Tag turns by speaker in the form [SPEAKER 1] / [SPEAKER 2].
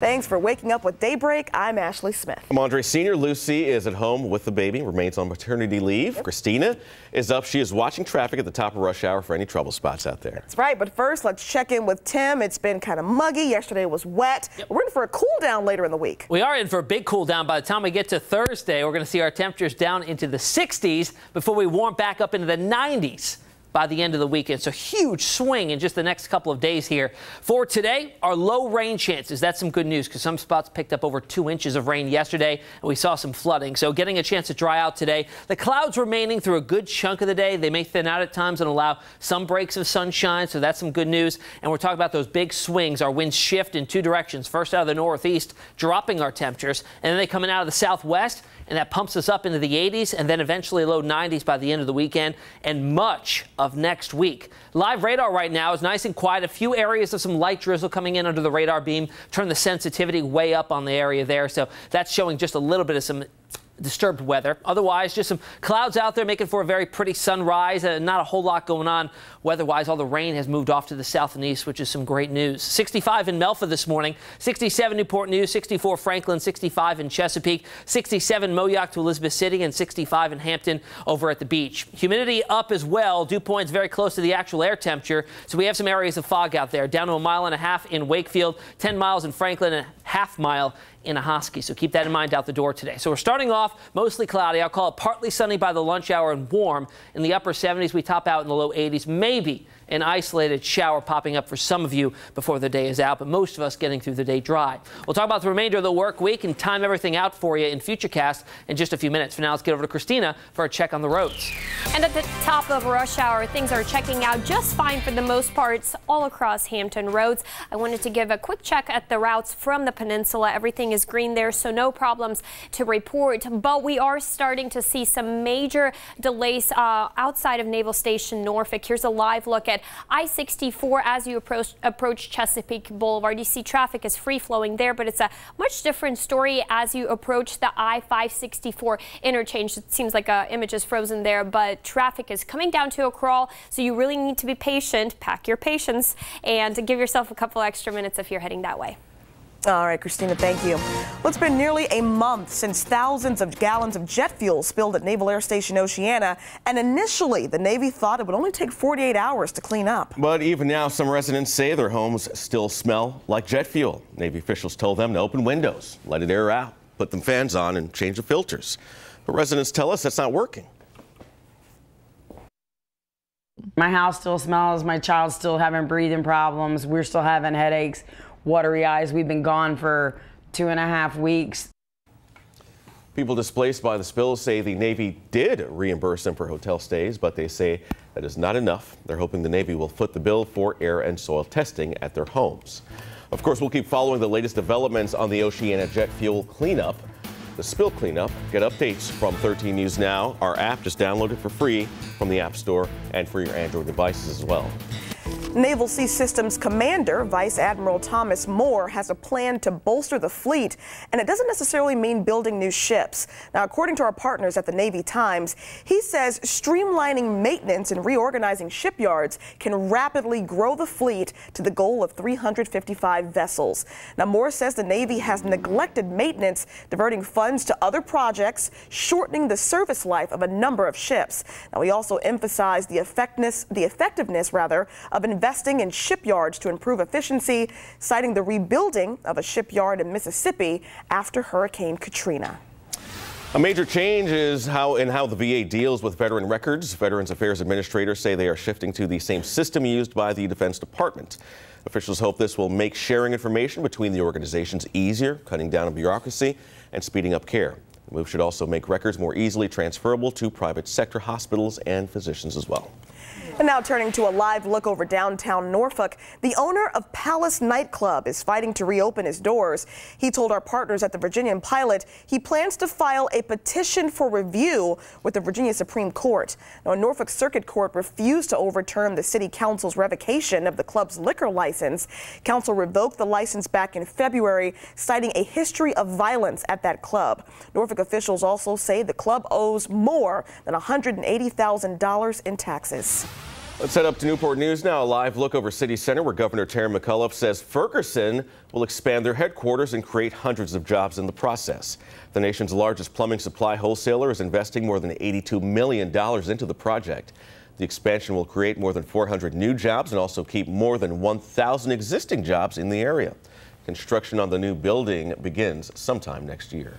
[SPEAKER 1] Thanks for waking up with Daybreak. I'm Ashley Smith.
[SPEAKER 2] I'm Andre Sr. Lucy is at home with the baby, remains on maternity leave. Yep. Christina is up. She is watching traffic at the top of rush hour for any trouble spots out there.
[SPEAKER 1] That's right. But first, let's check in with Tim. It's been kind of muggy. Yesterday was wet. Yep. We're in for a cool down later in the week.
[SPEAKER 3] We are in for a big cool down. By the time we get to Thursday, we're going to see our temperatures down into the 60s before we warm back up into the 90s. By the end of the week. It's a huge swing in just the next couple of days here. For today, our low rain chances. That's some good news because some spots picked up over 2 inches of rain yesterday, and we saw some flooding. So getting a chance to dry out today. The clouds remaining through a good chunk of the day. They may thin out at times and allow some breaks of sunshine, so that's some good news. And we're talking about those big swings. Our winds shift in two directions. First out of the northeast, dropping our temperatures, and then they coming out of the southwest, and that pumps us up into the 80s and then eventually low 90s by the end of the weekend and much of next week. Live radar right now is nice and quiet. A few areas of some light drizzle coming in under the radar beam. Turn the sensitivity way up on the area there. So that's showing just a little bit of some disturbed weather. Otherwise, just some clouds out there making for a very pretty sunrise and not a whole lot going on weather-wise. All the rain has moved off to the south and east, which is some great news. 65 in Melfa this morning, 67 Newport News, 64 Franklin, 65 in Chesapeake, 67 Moyock to Elizabeth City, and 65 in Hampton over at the beach. Humidity up as well. Dew point's very close to the actual air temperature, so we have some areas of fog out there. Down to 1.5 miles in Wakefield, 10 miles in Franklin, and a half mile in Ahoskie. So keep that in mind out the door today. So we're starting off mostly cloudy. I'll call it partly sunny by the lunch hour and warm. In the upper 70s, we top out in the low 80s. Maybe an isolated shower popping up for some of you before the day is out, but most of us getting through the day dry. We'll talk about the remainder of the work week and time everything out for you in Futurecast in just a few minutes. For now, let's get over to Christina for a check on the roads.
[SPEAKER 4] And at the top of rush hour, things are checking out just fine for the most parts all across Hampton roads. I wanted to give a quick check at the routes from the peninsula. Everything is green there, so no problems to report, but we are starting to see some major delays outside of Naval Station Norfolk. Here's a live look at I-64 as you approach Chesapeake Boulevard. You see traffic is free-flowing there, but it's a much different story as you approach the I-564 interchange. It seems like image is frozen there, but traffic is coming down to a crawl, so you really need to be patient. Pack your patience and give yourself a couple extra minutes if you're heading that way.
[SPEAKER 1] All right, Christina, thank you. Well, it's been nearly a month since thousands of gallons of jet fuel spilled at Naval Air Station Oceana, and initially the Navy thought it would only take 48 hours to clean up.
[SPEAKER 2] But even now, some residents say their homes still smell like jet fuel. Navy officials told them to open windows, let it air out, put them fans on, and change the filters. But residents tell us that's not working.
[SPEAKER 5] My house still smells. My child's still having breathing problems. We're still having headaches, watery eyes. We've been gone for 2.5 weeks.
[SPEAKER 2] People displaced by the spill say the Navy did reimburse them for hotel stays, but they say that is not enough. They're hoping the Navy will foot the bill for air and soil testing at their homes. Of course, we'll keep following the latest developments on the Oceana jet fuel cleanup, the spill cleanup. Get updates from 13 News Now. Our app, just download it for free from the App Store and for your Android devices as well.
[SPEAKER 1] Naval Sea Systems Commander Vice Admiral Thomas Moore has a plan to bolster the fleet, and it doesn't necessarily mean building new ships. Now, according to our partners at the Navy Times, he says streamlining maintenance and reorganizing shipyards can rapidly grow the fleet to the goal of 355 vessels. Now, Moore says the Navy has neglected maintenance, diverting funds to other projects, shortening the service life of a number of ships. Now, he also emphasized the effectiveness of investing in shipyards to improve efficiency, citing the rebuilding of a shipyard in Mississippi after Hurricane Katrina.
[SPEAKER 2] A major change is how the VA deals with veteran records. Veterans Affairs administrators say they are shifting to the same system used by the Defense Department. Officials hope this will make sharing information between the organizations easier, cutting down on bureaucracy and speeding up care. The move should also make records more easily transferable to private sector hospitals and physicians as well.
[SPEAKER 1] And now turning to a live look over downtown Norfolk, the owner of Pallas Nightclub is fighting to reopen his doors. He told our partners at the Virginian Pilot he plans to file a petition for review with the Virginia Supreme Court. Now, a Norfolk Circuit Court refused to overturn the City Council's revocation of the club's liquor license. Council revoked the license back in February, citing a history of violence at that club. Norfolk officials also say the club owes more than $180,000 in taxes.
[SPEAKER 2] Let's head up to Newport News now. A live look over City Center, where Governor Terry McAuliffe says Ferguson will expand their headquarters and create hundreds of jobs in the process. The nation's largest plumbing supply wholesaler is investing more than $82 million into the project. The expansion will create more than 400 new jobs and also keep more than 1,000 existing jobs in the area. Construction on the new building begins sometime next year.